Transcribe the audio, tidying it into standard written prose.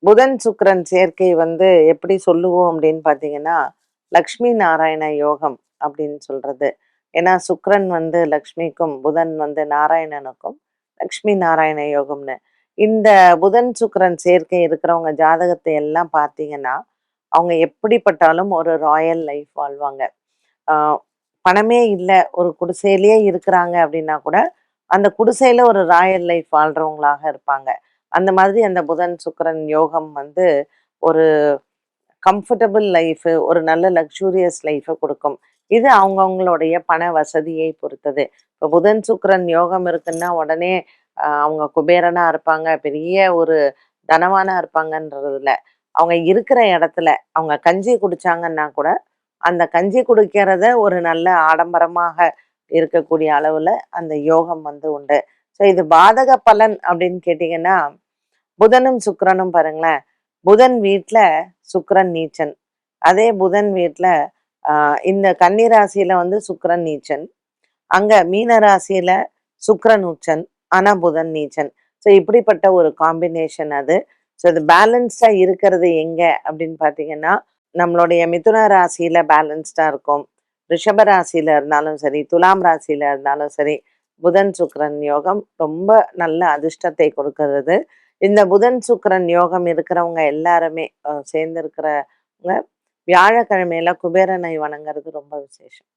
புதன் சுக்கிரன் சேர்க்கை எப்படி சொல்லுவோம் அப்படின்னு பார்த்தீங்கன்னா, லக்ஷ்மி நாராயண யோகம் அப்படின்னு சொல்றது. ஏன்னா சுக்கிரன் லக்ஷ்மிக்கும், புதன் நாராயணனுக்கும் லக்ஷ்மி நாராயண யோகம்னு. இந்த புதன் சுக்கிரன் சேர்க்கை இருக்கிறவங்க ஜாதகத்தை எல்லாம் பார்த்தீங்கன்னா, அவங்க எப்படிப்பட்டாலும் ஒரு ராயல் லைஃப் வாழ்வாங்க. ஆ பணமே இல்ல, ஒரு குடிசையிலேயே இருக்கிறாங்க அப்படின்னா கூட, அந்த குடிசையில ஒரு ராயல் லைஃப் வாழ்றவங்களாக இருப்பாங்க. அந்த மாதிரி அந்த புதன், சுக்கிரன் யோகம் ஒரு கம்ஃபர்டபிள் லைஃபு, ஒரு நல்ல லக்ஸூரியஸ் லைஃப குடுக்கும். இது அவங்கவங்களுடைய பண வசதியை பொறுத்தது. இப்ப புதன், சுக்கிரன் யோகம் இருக்குன்னா, உடனே அவங்க குபேரனா இருப்பாங்க, பெரிய ஒரு தனவானா இருப்பாங்கன்றது இல்ல. அவங்க இருக்கிற இடத்துல, அவங்க கஞ்சி குடிச்சாங்கன்னா கூட, அந்த கஞ்சி குடிக்கிறத ஒரு நல்ல ஆடம்பரமாக இருக்கக்கூடிய அளவுல அந்த யோகம் உண்டு. ஸோ இது பாதக பலன் அப்படின்னு கேட்டீங்கன்னா, புதனும் சுக்கிரனும் பாருங்களேன். புதன் வீட்ல சுக்கிரன் நீச்சன். அதே புதன் வீட்ல இந்த கன்னி ராசியில சுக்கிரன் நீச்சன். அங்க மீன ராசியில சுக்கிரன் உச்சன். ஆனா புதன் நீச்சன். ஸோ இப்படிப்பட்ட ஒரு காம்பினேஷன் அது. ஸோ இது பேலன்ஸ்டா இருக்கிறது எங்க அப்படின்னு பார்த்தீங்கன்னா, நம்மளுடைய மிதுன ராசியில பேலன்ஸ்டா இருக்கும். ரிஷப ராசியில இருந்தாலும் சரி, துலாம் ராசியில இருந்தாலும் சரி, புதன் சுக்கிரன் யோகம் ரொம்ப நல்ல அதிர்ஷ்டத்தை கொடுக்கிறது. இந்த புதன் சுக்கிரன் யோகம் இருக்கிறவங்க எல்லாருமே சேர்ந்து இருக்கிறவங்க வியாழக்கிழமையில குபேரனை வணங்குறது ரொம்ப விசேஷம்.